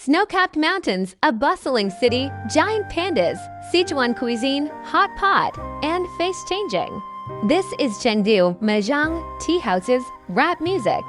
Snow-capped mountains, a bustling city, giant pandas, Sichuan cuisine, hot pot, and face-changing. This is Chengdu, mahjong, tea houses, rap music.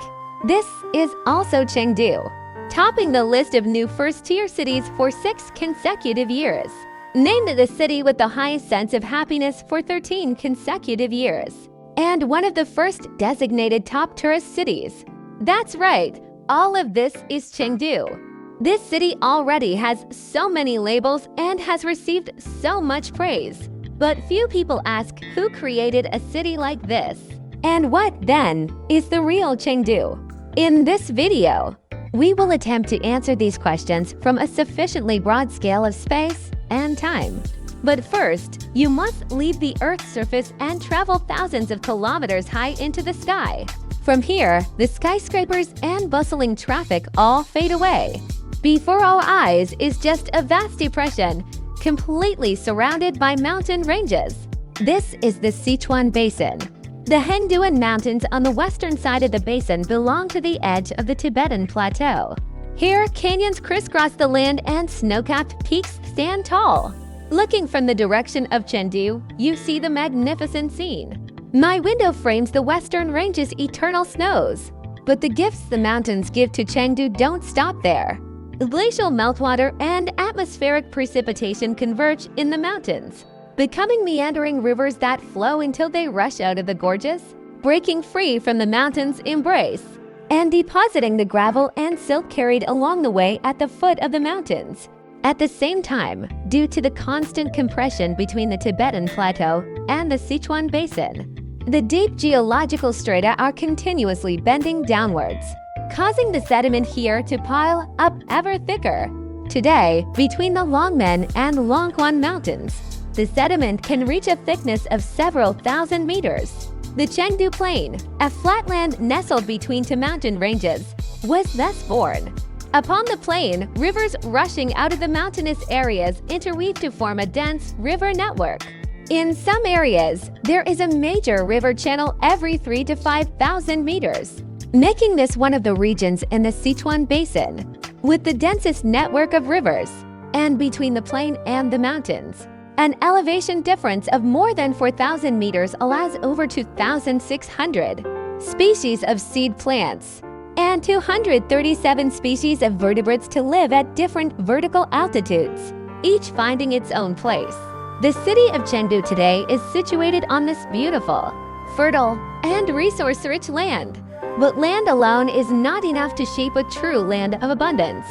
This is also Chengdu, topping the list of new first-tier cities for 6 consecutive years. Named the city with the highest sense of happiness for 13 consecutive years. And one of the first designated top tourist cities. That's right, all of this is Chengdu. This city already has so many labels and has received so much praise. But few people ask who created a city like this. And what, then, is the real Chengdu? In this video, we will attempt to answer these questions from a sufficiently broad scale of space and time. But first, you must leave the Earth's surface and travel thousands of kilometers high into the sky. From here, the skyscrapers and bustling traffic all fade away. Before our eyes is just a vast depression, completely surrounded by mountain ranges. This is the Sichuan Basin. The Hengduan Mountains on the western side of the basin belong to the edge of the Tibetan Plateau. Here, canyons crisscross the land and snow-capped peaks stand tall. Looking from the direction of Chengdu, you see the magnificent scene. My window frames the western range's eternal snows. But the gifts the mountains give to Chengdu don't stop there. Glacial meltwater and atmospheric precipitation converge in the mountains, becoming meandering rivers that flow until they rush out of the gorges, breaking free from the mountain's embrace, and depositing the gravel and silt carried along the way at the foot of the mountains. At the same time, due to the constant compression between the Tibetan Plateau and the Sichuan Basin, the deep geological strata are continuously bending downwards, causing the sediment here to pile up ever thicker. Today, between the Longmen and Longquan Mountains, the sediment can reach a thickness of several thousand meters. The Chengdu Plain, a flatland nestled between two mountain ranges, was thus born. Upon the plain, rivers rushing out of the mountainous areas interweave to form a dense river network. In some areas, there is a major river channel every 3,000 to 5,000 meters, making this one of the regions in the Sichuan Basin with the densest network of rivers. And between the plain and the mountains, an elevation difference of more than 4,000 meters allows over 2,600 species of seed plants and 237 species of vertebrates to live at different vertical altitudes, each finding its own place. The city of Chengdu today is situated on this beautiful, fertile, and resource-rich land. But land alone is not enough to shape a true land of abundance.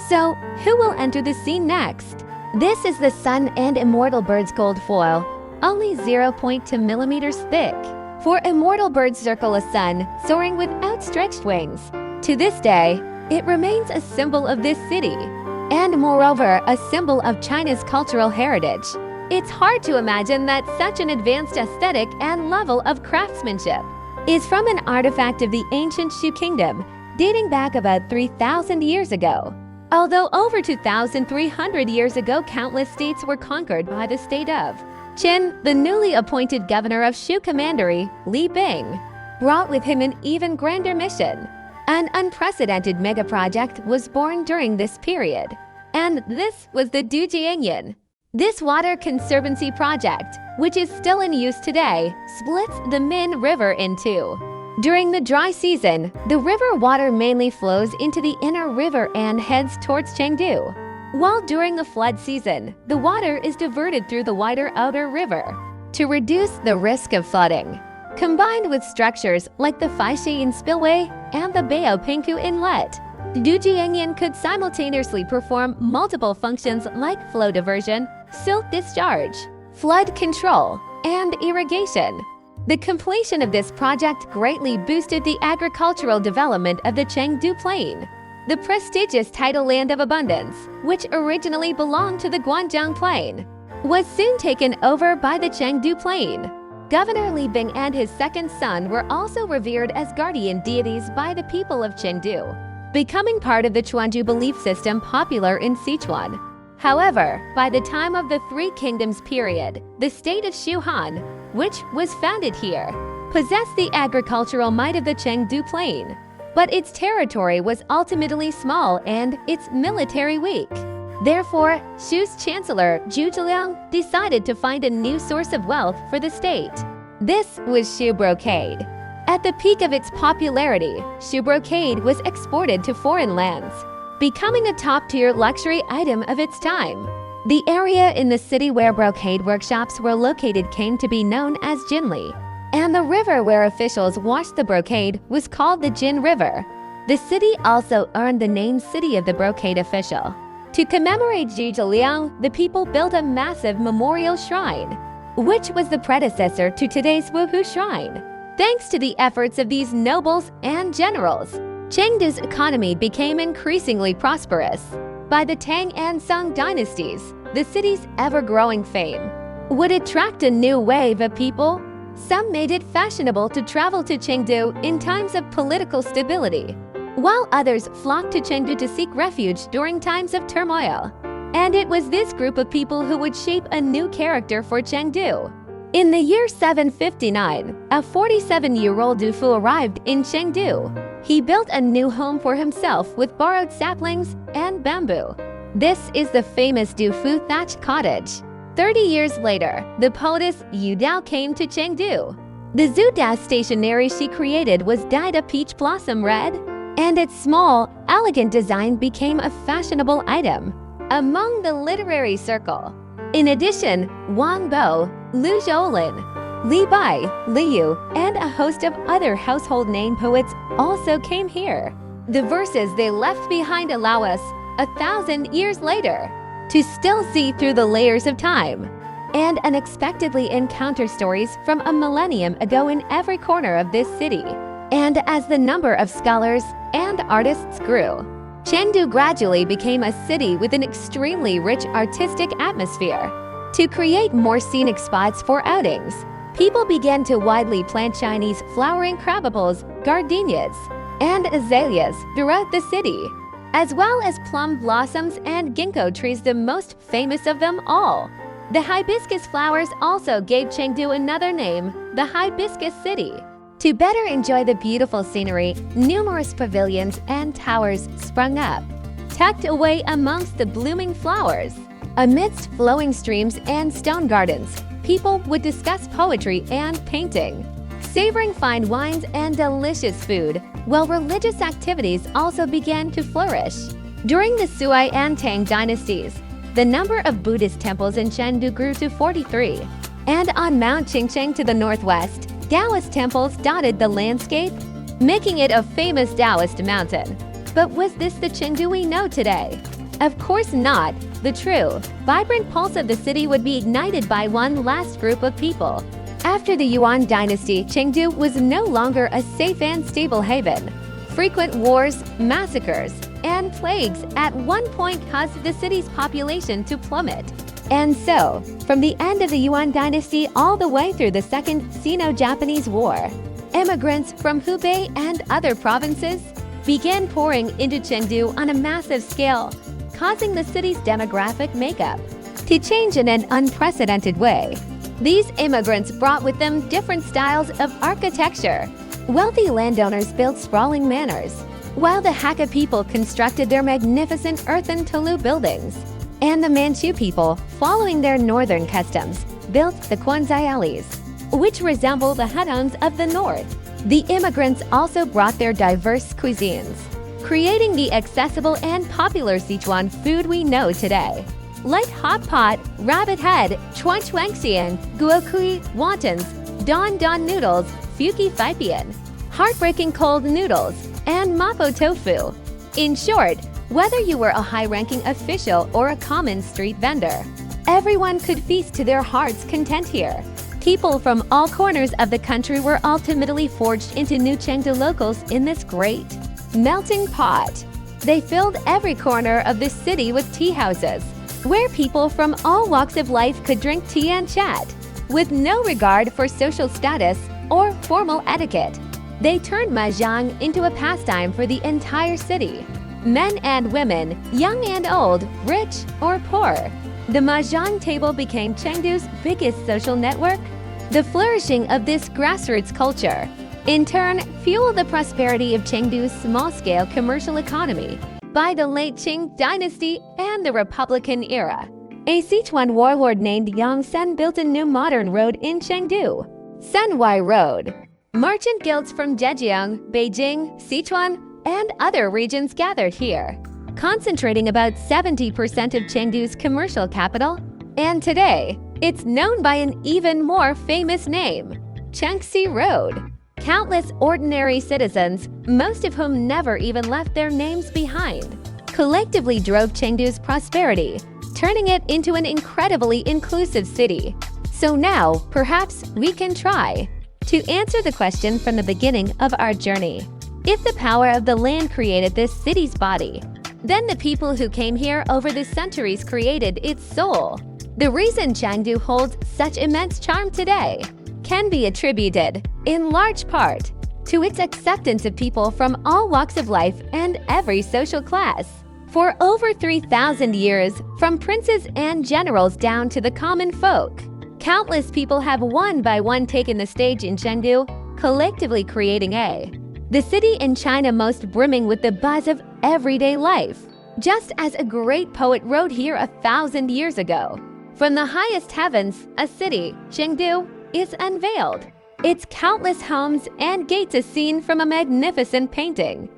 So, who will enter the scene next? This is the sun and immortal bird's gold foil, only 0.2 millimeters thick. For immortal birds circle a sun, soaring with outstretched wings. To this day, it remains a symbol of this city, and moreover, a symbol of China's cultural heritage. It's hard to imagine that such an advanced aesthetic and level of craftsmanship is from an artifact of the ancient Shu Kingdom, dating back about 3,000 years ago. Although over 2,300 years ago, countless states were conquered by the state of Qin, the newly appointed governor of Shu Commandery, Li Bing, brought with him an even grander mission. An unprecedented mega-project was born during this period, and this was the Dujiangyan. This water conservancy project, which is still in use today, splits the Min River in two. During the dry season, the river water mainly flows into the inner river and heads towards Chengdu, while during the flood season, the water is diverted through the wider outer river to reduce the risk of flooding. Combined with structures like the Faixin Spillway and the Baopingku Inlet, the Dujiangyan could simultaneously perform multiple functions like flow diversion, silt discharge, flood control, and irrigation. The completion of this project greatly boosted the agricultural development of the Chengdu Plain. The prestigious tidal land of abundance, which originally belonged to the Guanzhong Plain, was soon taken over by the Chengdu Plain. Governor Li Bing and his second son were also revered as guardian deities by the people of Chengdu, becoming part of the Chuanju belief system popular in Sichuan. However, by the time of the Three Kingdoms period, the state of Shuhan, which was founded here, possessed the agricultural might of the Chengdu Plain. but its territory was ultimately small and its military weak. Therefore, Shu's chancellor, Zhu Zhiliang, decided to find a new source of wealth for the state. This was Shu brocade. At the peak of its popularity, Shu brocade was exported to foreign lands, becoming a top-tier luxury item of its time. The area in the city where brocade workshops were located came to be known as Jinli, and the river where officials washed the brocade was called the Jin River. The city also earned the name City of the Brocade Official. To commemorate Zhu Zhiliang, the people built a massive memorial shrine, which was the predecessor to today's Wuhu Shrine. Thanks to the efforts of these nobles and generals, Chengdu's economy became increasingly prosperous. By the Tang and Song dynasties, the city's ever-growing fame would attract a new wave of people. Some made it fashionable to travel to Chengdu in times of political stability, while others flocked to Chengdu to seek refuge during times of turmoil. And it was this group of people who would shape a new character for Chengdu. In the year 759, a 47-year-old Dufu arrived in Chengdu. He built a new home for himself with borrowed saplings and bamboo. This is the famous Dufu thatch cottage. 30 years later, the poetess Yu Dao came to Chengdu. The Zhu stationery she created was dyed a peach blossom red, and its small, elegant design became a fashionable item among the literary circle. In addition, Wang Bo, Lu Zhoulin, Li Bai, Li Yu, and a host of other household name poets also came here. The verses they left behind allow us, 1,000 years later, to still see through the layers of time and unexpectedly encounter stories from a millennium ago in every corner of this city. And as the number of scholars and artists grew, Chengdu gradually became a city with an extremely rich artistic atmosphere. To create more scenic spots for outings, people began to widely plant Chinese flowering crabapples, gardenias, and azaleas throughout the city, as well as plum blossoms and ginkgo trees, the most famous of them all. The hibiscus flowers also gave Chengdu another name, the Hibiscus City. To better enjoy the beautiful scenery, numerous pavilions and towers sprung up, tucked away amongst the blooming flowers. Amidst flowing streams and stone gardens, people would discuss poetry and painting, savoring fine wines and delicious food, while religious activities also began to flourish. During the Sui and Tang dynasties, the number of Buddhist temples in Chengdu grew to 43, and on Mount Qingcheng to the northwest, Taoist temples dotted the landscape, making it a famous Taoist mountain. But was this the Chengdu we know today? Of course not. The true, vibrant pulse of the city would be ignited by one last group of people. After the Yuan dynasty, Chengdu was no longer a safe and stable haven. Frequent wars, massacres, and plagues at one point caused the city's population to plummet. And so, from the end of the Yuan dynasty all the way through the Second Sino-Japanese War, immigrants from Hubei and other provinces began pouring into Chengdu on a massive scale, causing the city's demographic makeup to change in an unprecedented way. These immigrants brought with them different styles of architecture. Wealthy landowners built sprawling manors, while the Hakka people constructed their magnificent earthen tolu buildings. And the Manchu people, following their northern customs, built the Quanzaialis, which resemble the Huttons of the north. The immigrants also brought their diverse cuisines, creating the accessible and popular Sichuan food we know today, like hot pot, rabbit head, chuanchuangxian, guokui, wontons, don don noodles, fuki faipian, heartbreaking cold noodles, and mapo tofu. In short, whether you were a high-ranking official or a common street vendor, everyone could feast to their heart's content here. People from all corners of the country were ultimately forged into new Chengdu locals in this great melting pot. They filled every corner of the city with tea houses, where people from all walks of life could drink tea and chat, with no regard for social status or formal etiquette. They turned mahjong into a pastime for the entire city. Men and women, young and old, rich or poor. The mahjong table became Chengdu's biggest social network. The flourishing of this grassroots culture in turn fueled the prosperity of Chengdu's small-scale commercial economy. By the late Qing dynasty and the Republican era, a Sichuan warlord named Yang Sen built a new modern road in Chengdu, Senwai Road. Merchant guilds from Zhejiang, Beijing, Sichuan, and other regions gathered here, concentrating about 70% of Chengdu's commercial capital. And today, it's known by an even more famous name, Chengxi Road. Countless ordinary citizens, most of whom never even left their names behind, collectively drove Chengdu's prosperity, turning it into an incredibly inclusive city. So now, perhaps we can try to answer the question from the beginning of our journey. If the power of the land created this city's body, then the people who came here over the centuries created its soul. The reason Chengdu holds such immense charm today can be attributed, in large part, to its acceptance of people from all walks of life and every social class. For over 3,000 years, from princes and generals down to the common folk, countless people have one by one taken the stage in Chengdu, collectively creating the city in China most brimming with the buzz of everyday life. Just as a great poet wrote here 1,000 years ago, "From the highest heavens, a city, Chengdu, is unveiled. Its countless homes and gates are seen from a magnificent painting.